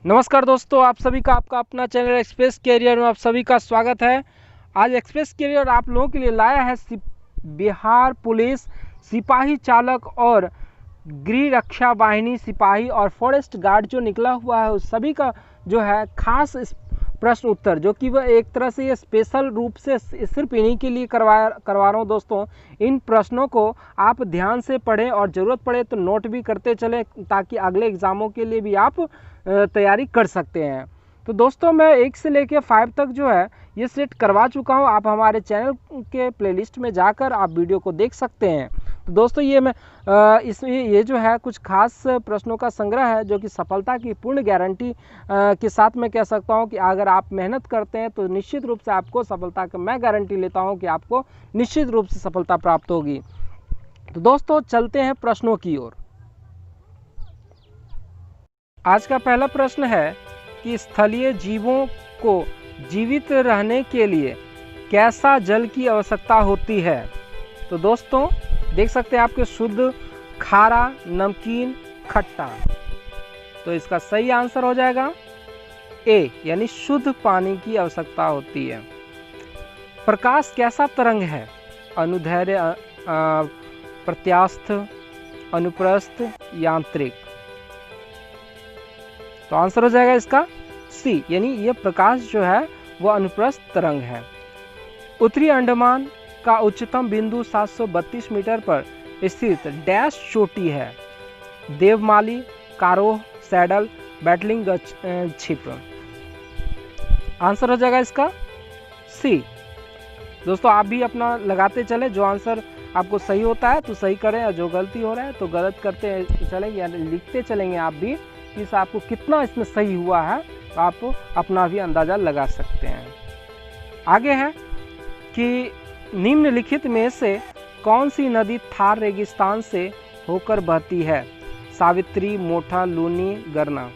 नमस्कार दोस्तों, आप सभी का आपका अपना चैनल एक्सप्रेस कैरियर में आप सभी का स्वागत है। आज एक्सप्रेस कैरियर आप लोगों के लिए लाया है बिहार पुलिस सिपाही चालक और गृह रक्षा वाहिनी सिपाही और फॉरेस्ट गार्ड जो निकला हुआ है उस सभी का जो है खास प्रश्न उत्तर, जो कि वह एक तरह से ये स्पेशल रूप से सिर्फ इन्हीं के लिए करवा रहा हूँ दोस्तों। इन प्रश्नों को आप ध्यान से पढ़ें और ज़रूरत पड़े तो नोट भी करते चलें, ताकि अगले एग्ज़ामों के लिए भी आप तैयारी कर सकते हैं। तो दोस्तों, मैं 1 से लेकर 5 तक जो है ये सेट करवा चुका हूँ। आप हमारे चैनल के प्लेलिस्ट में जाकर आप वीडियो को देख सकते हैं। तो दोस्तों, ये मैं इसमें ये जो है कुछ खास प्रश्नों का संग्रह है, जो कि सफलता की पूर्ण गारंटी के साथ मैं कह सकता हूँ कि अगर आप मेहनत करते हैं तो निश्चित रूप से आपको सफलता का मैं गारंटी लेता हूँ कि आपको निश्चित रूप से सफलता प्राप्त होगी। तो दोस्तों, चलते हैं प्रश्नों की ओर। आज का पहला प्रश्न है कि स्थलीय जीवों को जीवित रहने के लिए कैसा जल की आवश्यकता होती है। तो दोस्तों, देख सकते हैं आपके शुद्ध, खारा, नमकीन, खट्टा। तो इसका सही आंसर हो जाएगा ए, यानी शुद्ध पानी की आवश्यकता होती है। प्रकाश कैसा तरंग है? अनुदैर्ध्य, प्रत्यास्थ, अनुप्रस्थ, यांत्रिक। तो आंसर हो जाएगा इसका सी, यानी ये प्रकाश जो है वो अनुप्रस्थ तरंग है। उत्तरी अंडमान का उच्चतम बिंदु 732 मीटर पर स्थित डैश चोटी है? देवमाली, कारोह, सैडल, बैटलिंग छिप। आंसर हो जाएगा इसका सी। दोस्तों, आप भी अपना लगाते चले, जो आंसर आपको सही होता है तो सही करें और जो गलती हो रहा है तो गलत करते चलेंगे, यानी लिखते चलेंगे आप भी कि आपको कितना इसमें सही हुआ है, तो आप अपना भी अंदाज़ा लगा सकते हैं। आगे है कि निम्नलिखित में से कौन सी नदी थार रेगिस्तान से होकर बहती है? सावित्री, मोठा, लूनी, गरना।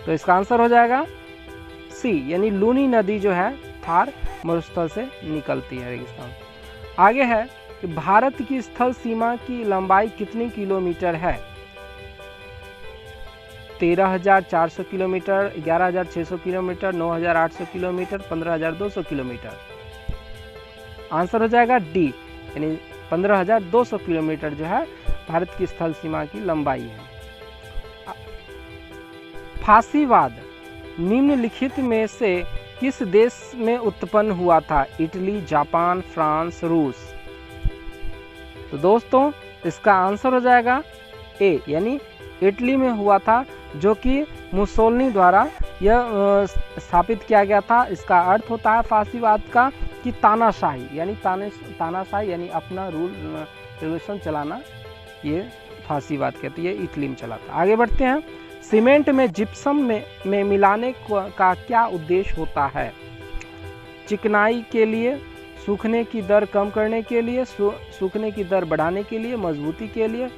तो इसका आंसर हो जाएगा सी, यानी लूनी नदी जो है थार मरुस्थल से निकलती है रेगिस्तान। आगे है कि भारत की स्थल सीमा की लंबाई कितनी किलोमीटर है? 13,400 kilometre, 11,600 kilometre, 9,800 kilometre, 15,200 kilometre. Answer हो जाएगा डी, यानी 15,200 किलोमीटर जो है भारत की स्थल सीमा की लंबाई है। फासीवाद निम्नलिखित में से किस देश में उत्पन्न हुआ था? इटली, जापान, फ्रांस, रूस। तो दोस्तों, इसका आंसर हो जाएगा ए, यानी इटली में हुआ था, जो कि मुसोलिनी द्वारा यह स्थापित किया गया था। इसका अर्थ होता है फासीवाद का कि तानाशाही, यानी तानाशाही यानी अपना रूल रेगुलेशन चलाना, ये फासीवाद कहती है, इटली में चला था। आगे बढ़ते हैं। सीमेंट में जिप्सम में मिलाने का क्या उद्देश्य होता है? चिकनाई के लिए, सूखने की दर कम करने के लिए, सूखने की दर बढ़ाने के लिए, मजबूती के लिए।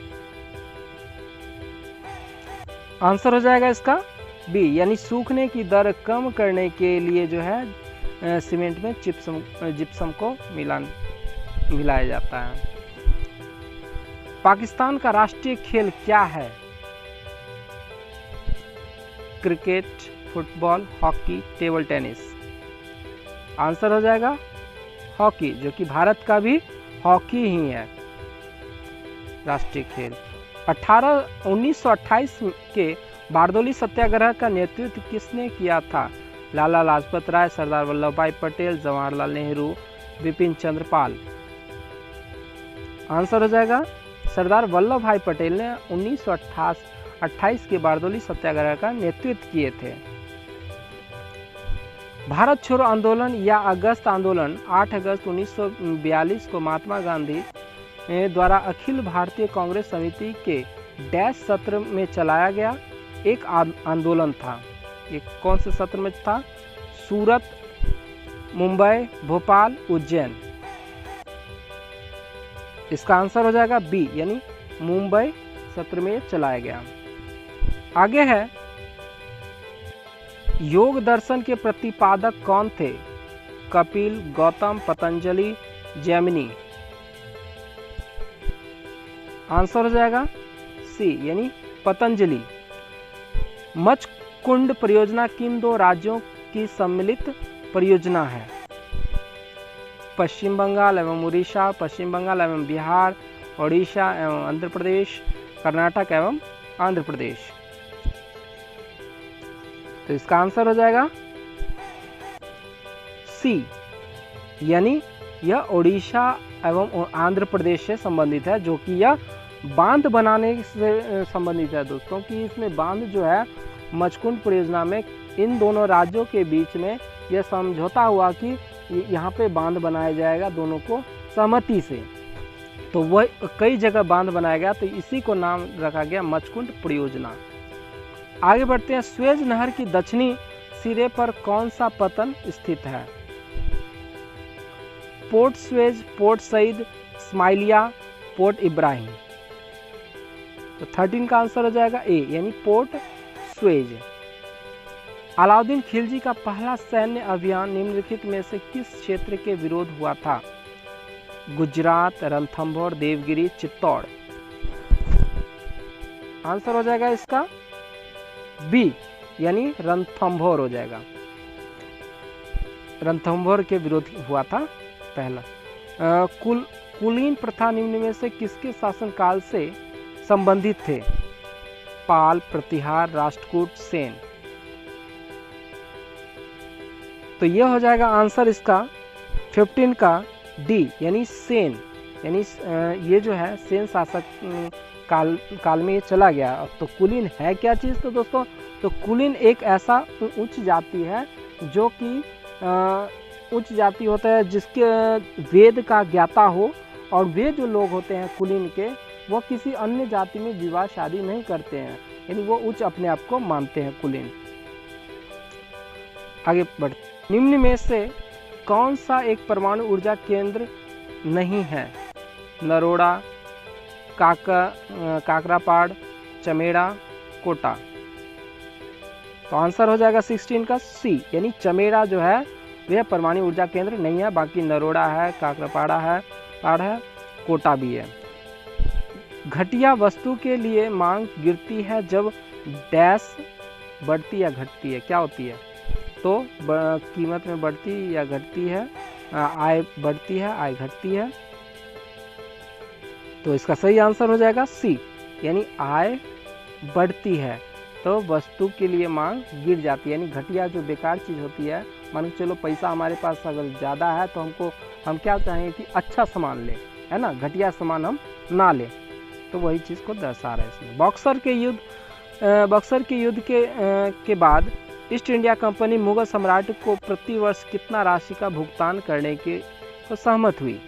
आंसर हो जाएगा इसका बी, यानी सूखने की दर कम करने के लिए जो है सीमेंट में जिप्सम को मिलाया जाता है। पाकिस्तान का राष्ट्रीय खेल क्या है? Cricket, football, hockey, table tennis. Answer हो जाएगा हॉकी, जो कि भारत का भी हॉकी ही है राष्ट्रीय खेल। 1928 के बारदोली सत्याग्रह का नेतृत्व किसने किया था? लाला लाजपत राय, सरदार वल्लभ भाई पटेल, जवाहरलाल नेहरू, बिपिन चंद्र पाल। आंसर हो जाएगा सरदार वल्लभ भाई पटेल ने 1928 के बारदोली सत्याग्रह का नेतृत्व किए थे। भारत छोड़ो आंदोलन या अगस्त आंदोलन 8 अगस्त 1942 को महात्मा गांधी द्वारा अखिल भारतीय कांग्रेस समिति के डैश सत्र में चलाया गया एक आंदोलन था। ये कौन से सत्र में था? सूरत, मुंबई, भोपाल, उज्जैन। इसका आंसर हो जाएगा बी, यानी मुंबई सत्र में चलाया गया। आगे है, योग दर्शन के प्रतिपादक कौन थे? कपिल, गौतम, पतंजलि, जैमिनी। आंसर हो जाएगा सी, यानी पतंजलि। मचकुंड परियोजना किन दो राज्यों की सम्मिलित परियोजना है? पश्चिम बंगाल एवं उड़ीसा, पश्चिम बंगाल एवं बिहार, उड़ीसा एवं आंध्र प्रदेश, कर्नाटक एवं आंध्र प्रदेश। तो इसका आंसर हो जाएगा सी, यानी यह उड़ीसा एवं आंध्र प्रदेश से संबंधित है, जो कि यह बांध बनाने से संबंधित है दोस्तों, कि इसमें बांध जो है मचकुंड परियोजना में इन दोनों राज्यों के बीच में यह समझौता हुआ कि यहाँ पे बांध बनाया जाएगा दोनों को सहमति से। तो वह कई जगह बांध बनाया गया, तो इसी को नाम रखा गया मचकुंड परियोजना। आगे बढ़ते हैं। स्वेज नहर की दक्षिणी सिरे पर कौन सा पतन स्थित है? Port Suez, port Said, Ismailia, port Ibrahim. तो 13 का आंसर हो जाएगा ए, यानी पोर्ट स्वेज। अलाउद्दीन खिलजी का पहला सैन्य अभियान निम्नलिखित में से किस क्षेत्र के विरोध हुआ था? गुजरात, रणथंभौर, देवगिरी, चित्तौड़। आंसर हो जाएगा इसका बी, यानी रणथंभौर हो जाएगा। रणथंभौर के विरोध हुआ था पहला। कुलीन प्रथा निम्न में से किसके शासनकाल से संबंधित थे? पाल, प्रतिहार, राष्ट्रकूट, सेन। तो यह हो जाएगा आंसर इसका 15 का डी, यानी सेन। यानी ये जो है सेन शासक काल में चला गया। तो कुलीन है क्या चीज़? तो दोस्तों, तो कुलीन एक ऐसा उच्च जाति है जो कि उच्च जाति होता है जिसके वेद का ज्ञाता हो, और वे जो लोग होते हैं कुलीन के, वो किसी अन्य जाति में विवाह शादी नहीं करते हैं, यानी वो उच्च अपने आप को मानते हैं कुलीन। आगे बढ़ते। निम्न में से कौन सा एक परमाणु ऊर्जा केंद्र नहीं है? नरोड़ा, काकरापाड़, चमेड़ा, कोटा। तो आंसर हो जाएगा 16 का सी, यानी चमेड़ा जो है वह परमाणु ऊर्जा केंद्र नहीं है, बाकी नरोड़ा है, काकरापाड़ा है, कोटा भी है। घटिया वस्तु के लिए मांग गिरती है जब डैश बढ़ती या घटती है, क्या होती है? तो कीमत में बढ़ती या घटती है, आय बढ़ती है, आय घटती है। तो इसका सही आंसर हो जाएगा सी, यानी आय बढ़ती है तो वस्तु के लिए मांग गिर जाती है। यानी घटिया जो बेकार चीज़ होती है, मान के चलो पैसा हमारे पास अगर ज़्यादा है तो हम क्या चाहेंगे कि अच्छा सामान ले, है ना, घटिया सामान हम ना लें। तो वही चीज़ को दर्शा रहा है इसमें। बक्सर के युद्ध के बाद ईस्ट इंडिया कंपनी मुगल सम्राट को प्रति वर्ष कितना राशि का भुगतान करने के को सहमत हुई?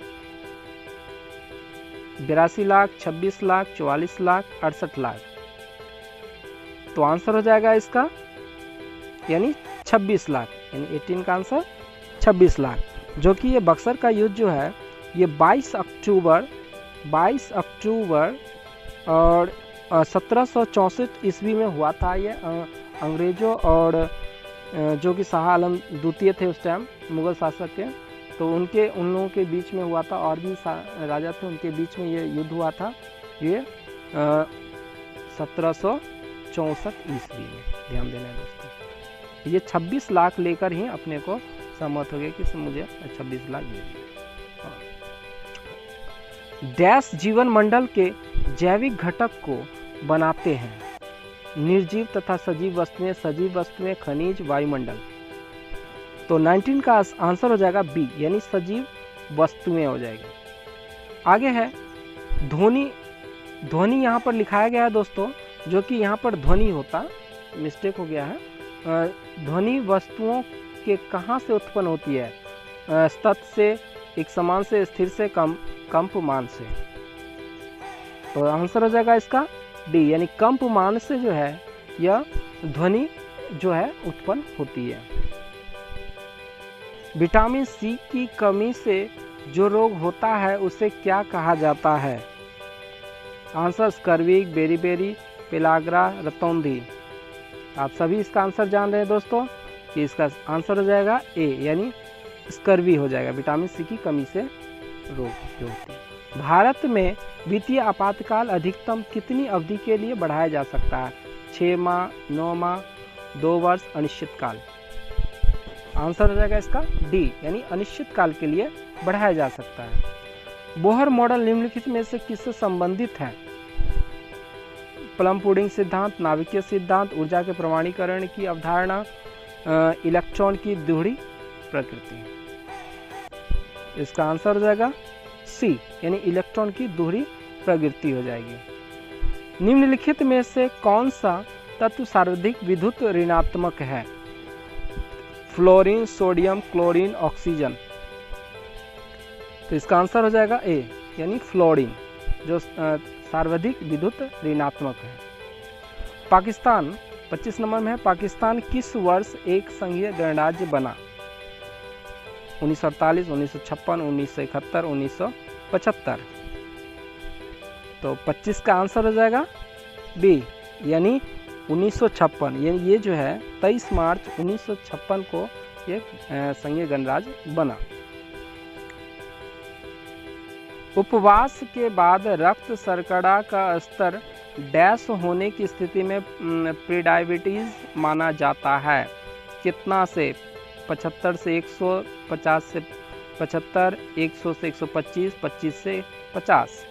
82 लाख, 26 लाख, 44 लाख, 68 लाख। तो आंसर हो जाएगा इसका यानी 26 लाख, यानी 18 का आंसर 26 लाख। जो कि ये बक्सर का युद्ध जो है ये 22 अक्टूबर और 1764 ईस्वी में हुआ था। ये अंग्रेजों और जो कि शाह आलम द्वितीय थे उस टाइम मुगल शासक के, तो उन लोगों के बीच में हुआ था, और भी राजा थे उनके बीच में ये युद्ध हुआ था। ये 1764 ईस्वी में, ध्यान देना है दोस्तों। ये 26 लाख लेकर ही अपने को सहमत हो गया कि मुझे 26 लाख दे दिए। डैश जीवन मंडल के जैविक घटक को बनाते हैं? निर्जीव तथा सजीव वस्तुएं, सजीव वस्तुएं, खनिज, वायुमंडल। तो 19 का आंसर हो जाएगा बी, यानी सजीव वस्तुएं हो जाएगी। आगे है ध्वनि। ध्वनि यहाँ पर लिखाया गया है दोस्तों, जो कि यहाँ पर ध्वनि होता, मिस्टेक हो गया है। ध्वनि वस्तुओं के कहाँ से उत्पन्न होती है? सतत से, एक समान से, स्थिर से, कंपमान से। तो आंसर हो जाएगा इसका डी, यानी कंपमान से जो है यह ध्वनि जो है उत्पन्न होती है। विटामिन सी की कमी से जो रोग होता है उसे क्या कहा जाता है? आंसर स्कर्वी, बेरीबेरी, पेलाग्रा, रतौंधी। आप सभी इसका आंसर जान रहे हैं दोस्तों कि इसका आंसर हो जाएगा ए, यानी स्कर्वी हो जाएगा। विटामिन सी की कमी से रोग जो होती है। भारत में वित्तीय आपातकाल अधिकतम कितनी अवधि के लिए बढ़ाया जा सकता है? 6 माह, 9 माह, 2 वर्ष, अनिश्चित काल। आंसर हो जाएगा इसका डी, यानी अनिश्चित काल के लिए बढ़ाया जा सकता है। बोहर मॉडल निम्नलिखित में से किससे संबंधित है? प्लम पुडिंग सिद्धांत, नाभिकीय सिद्धांत, ऊर्जा के प्रमाणीकरण की अवधारणा, इलेक्ट्रॉन की दोहरी प्रकृति। इसका आंसर हो जाएगा सी, यानी इलेक्ट्रॉन की दोहरी प्रकृति हो जाएगी। निम्नलिखित में से कौन सा तत्व सर्वाधिक विद्युत ऋणात्मक है? Fluorine, sodium, chlorine, oxygen. तो इसका आंसर हो जाएगा ए, यानी फ्लोरीन, जो सर्वाधिक विद्युत ऋणात्मक है। पाकिस्तान 25 नंबर में है। पाकिस्तान किस वर्ष एक संघीय गणराज्य बना? 1948, 1956, 1971, 1975। तो 25 का आंसर हो जाएगा बी, यानी 1956। यानी ये जो है 23 मार्च 1956 को ये संघीय गणराज्य बना। उपवास के बाद रक्त शर्करा का स्तर डैश होने की स्थिति में प्रीडायबिटीज माना जाता है। कितना से? 75 से 100, 50 से 75, 100 से 125, 25 से 50।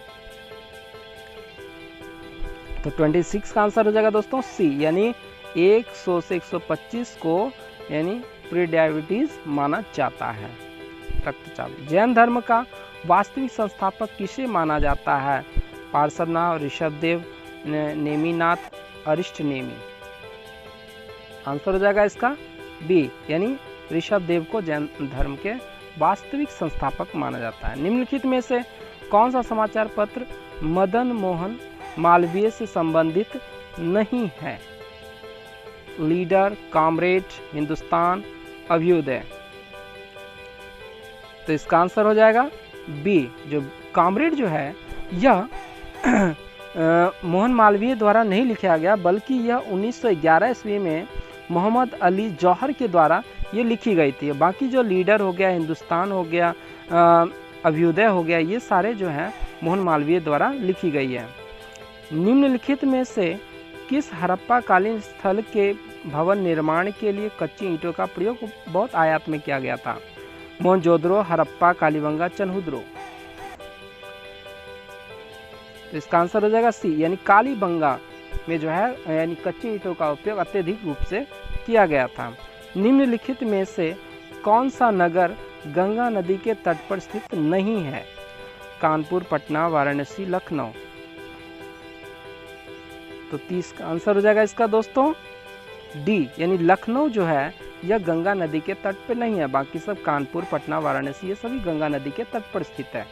तो 26 का आंसर हो जाएगा दोस्तों सी, यानी 100 से 125 को यानी प्रीडायबिटीज माना जाता है, रक्तचाप। जैन धर्म का वास्तविक संस्थापक किसे माना जाता है? पार्श्वनाथ, ऋषभदेव, नेमिनाथ, अरिष्ट नेमि। आंसर हो जाएगा इसका बी, यानी ऋषभदेव को जैन धर्म के वास्तविक संस्थापक माना जाता है। निम्नलिखित में से कौन सा समाचार पत्र मदन मोहन मालवीय से संबंधित नहीं है? Leader, comrade, Hindustan, Abhyudaya. तो इसका आंसर हो जाएगा बी, जो कामरेड जो है यह मोहन मालवीय द्वारा नहीं लिखा गया, बल्कि यह 1911 ईस्वी में मोहम्मद अली जौहर के द्वारा ये लिखी गई थी। बाकी जो लीडर हो गया, हिंदुस्तान हो गया, अभ्युदय हो गया, ये सारे जो हैं मोहन मालवीय द्वारा लिखी गई है। निम्नलिखित में से किस हड़प्पा कालीन स्थल के भवन निर्माण के लिए कच्ची ईंटों का प्रयोग बहुत आयात में किया गया था? मोहनजोदड़ो, हड़प्पा, कालीबंगा, चन्हुद्रो। तो इसका आंसर हो जाएगा सी, यानी कालीबंगा में जो है यानी कच्ची ईंटों का उपयोग अत्यधिक रूप से किया गया था। निम्नलिखित में से कौन सा नगर गंगा नदी के तट पर स्थित नहीं है? कानपुर, पटना, वाराणसी, लखनऊ। तो 30 का आंसर हो जाएगा इसका दोस्तों डी, यानी लखनऊ जो है यह गंगा नदी के तट पर नहीं है, बाकी सब कानपुर, पटना, वाराणसी ये सभी गंगा नदी के तट पर स्थित है।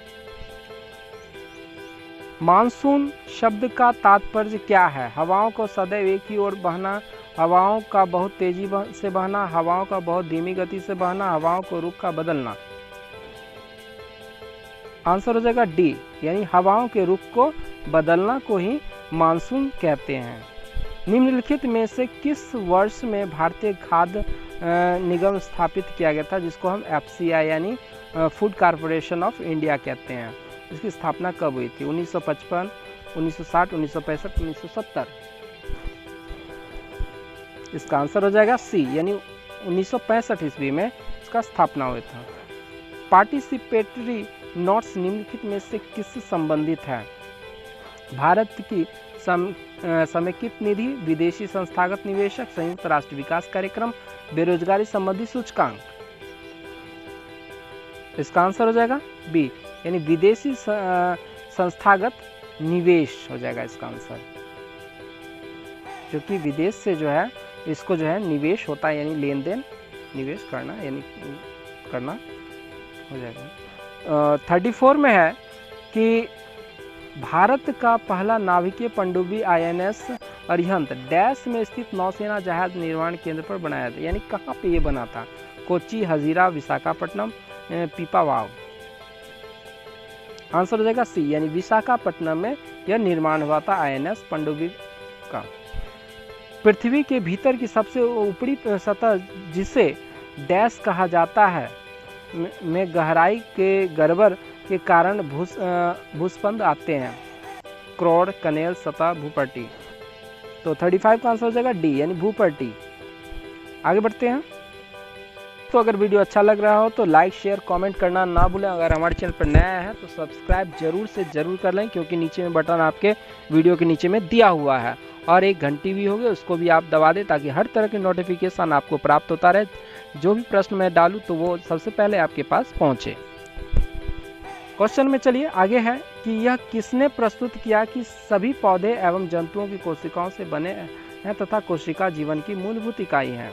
मानसून शब्द का तात्पर्य क्या है? हवाओं को सदैव एक ही ओर बहना, हवाओं का बहुत तेजी से बहना, हवाओं का बहुत धीमी गति से बहना, हवाओं को रुख का बदलना। आंसर हो जाएगा डी, यानी हवाओं के रुख को बदलना को ही मानसून कहते हैं। निम्नलिखित में से किस वर्ष में भारतीय खाद्य निगम स्थापित किया गया था, जिसको हम FCI यानी फूड कॉर्पोरेशन ऑफ इंडिया कहते हैं? इसकी स्थापना कब हुई थी? 1955, 1960, 1965, 1970। इसका आंसर हो जाएगा सी, यानी 1965 ईस्वी में इसका स्थापना हुआ था। पार्टिसिपेटरी नोट्स निम्नलिखित में से किससे संबंधित है? भारत की समेकित निधि, विदेशी संस्थागत निवेशक, संयुक्त राष्ट्र विकास कार्यक्रम, बेरोजगारी संबंधी सूचकांक। इसका आंसर हो जाएगा बी, यानी विदेशी संस्थागत निवेश हो जाएगा इसका आंसर, जो कि विदेश से जो है इसको जो है निवेश होता है, यानी लेन देन निवेश करना यानी करना हो जाएगा। 34 में है कि भारत का पहला नाभिकीय पनडुब्बी INS अरिहंत डैश में स्थित नौसेना जहाज निर्माण केंद्र पर बनाया था, यानी कहाँ पे ये बना था? कोच्चि, हजीरा, विशाखापट्टनम, पीपावाव। आंसर हो जाएगा सी, यानी विशाखापट्टनम में यह निर्माण हुआ था INS पनडुब्बी का। पृथ्वी के भीतर की सबसे ऊपरी सतह जिसे डैश कहा जाता है में गहराई के गड़बड़ के कारण भूस्पंद आते हैं। क्रोड, कनेल, सतह, भूपट्टी। तो 35 का आंसर हो जाएगा डी यानी भूपर्टी। आगे बढ़ते हैं। तो अगर वीडियो अच्छा लग रहा हो तो लाइक शेयर कमेंट करना ना भूलें। अगर हमारे चैनल पर नया है तो सब्सक्राइब जरूर से जरूर कर लें, क्योंकि नीचे में बटन आपके वीडियो के नीचे में दिया हुआ है, और एक घंटी भी होगी उसको भी आप दबा दें, ताकि हर तरह की नोटिफिकेशन आपको प्राप्त होता रहे। जो भी प्रश्न मैं डालूं तो वो सबसे पहले आपके पास पहुंचे। क्वेश्चन में चलिए आगे है कि यह किसने प्रस्तुत किया कि सभी पौधे एवं जंतुओं की कोशिकाओं से बने हैं तथा कोशिका जीवन की मूलभूत इकाई है।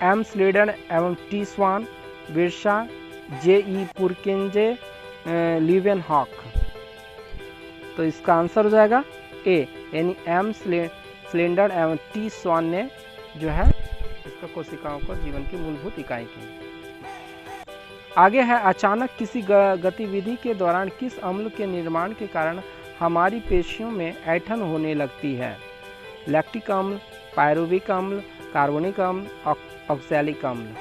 एम स्लेडन एवं टी स्वान, बिरसा, जे.ई. पुरकिंजे, लीवेनहॉक। तो इसका आंसर हो जाएगा ए यानी एम स्लेडन एवं टी स्वान ने जो है इसका कोशिकाओं को जीवन की मूलभूत इकाई की। आगे है अचानक किसी गतिविधि के दौरान किस अम्ल के निर्माण के कारण हमारी पेशियों में ऐंठन होने लगती है। लैक्टिक अम्ल, पायरुविक अम्ल, कार्बोनिक अम्ल, ऑक्सैलिक अम्ल।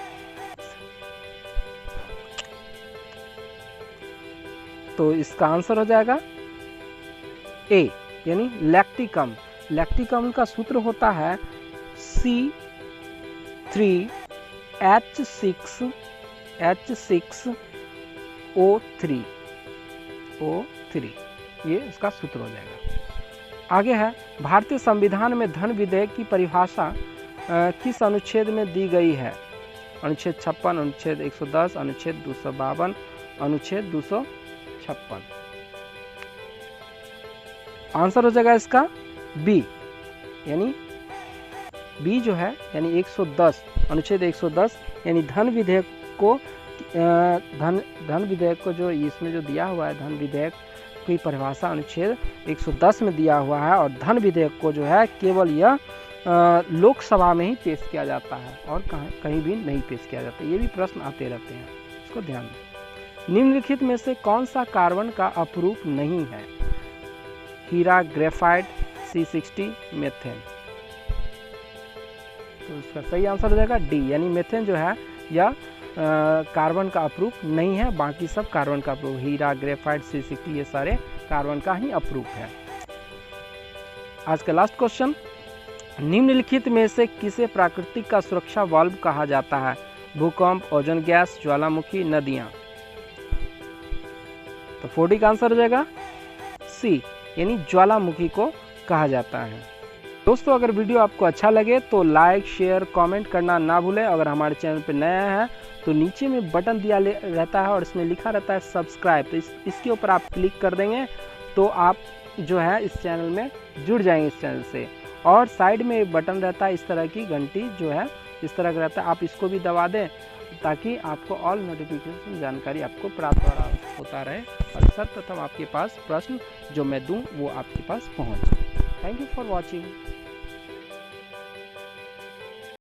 तो इसका आंसर हो जाएगा ए यानी लैक्टिक अम्ल। लैक्टिक अम्ल का सूत्र होता है C3H6O3। ये इसका सूत्र हो जाएगा। आगे है भारतीय संविधान में धन विधेयक की परिभाषा किस अनुच्छेद में दी गई है। अनुच्छेद 56, अनुच्छेद 110, अनुच्छेद 252, अनुच्छेद 256। आंसर हो जाएगा इसका बी यानी बी जो है यानी 110, अनुच्छेद 110 यानी धन विधेयक को जो इसमें जो दिया हुआ है धन विधेयक की परिभाषा अनुच्छेद 110 में दिया हुआ है, और धन विधेयक को जो है केवल यह लोकसभा में ही पेश किया जाता है और कहीं भी नहीं पेश किया जाता। ये भी प्रश्न आते रहते हैं, इसको ध्यान दें। निम्नलिखित में से कौन सा कार्बन का अपरूप नहीं है। हीरा, ग्रेफाइट, C60, मेथेन। तो इसका सही आंसर हो जाएगा डी यानी मेथेन जो है यह कार्बन का अपरूप नहीं है, बाकी सब कार्बन का अपरूप। हीरा, ग्रेफाइट, C60 ये सारे कार्बन का ही अपरूप है। आज का लास्ट क्वेश्चन, निम्नलिखित में से किसे प्राकृतिक का सुरक्षा वाल्व कहा जाता है। भूकंप, ओजोन गैस, ज्वालामुखी, नदियां। तो 40 का आंसर हो जाएगा सी यानी ज्वालामुखी को कहा जाता है। दोस्तों अगर वीडियो आपको अच्छा लगे तो लाइक शेयर कमेंट करना ना भूलें। अगर हमारे चैनल पर नया है तो नीचे में बटन दिया रहता है और इसमें लिखा रहता है सब्सक्राइब, तो इसके ऊपर आप क्लिक कर देंगे तो आप जो है इस चैनल में जुड़ जाएंगे इस चैनल से। और साइड में एक बटन रहता है इस तरह की घंटी जो है इस तरह का रहता है, आप इसको भी दबा दें ताकि आपको ऑल नोटिफिकेशन जानकारी आपको प्राप्त होता रहे और सर्वप्रथम आपके पास प्रश्न जो मैं दूं वो आपके पास पहुंचे। Thank you for watching.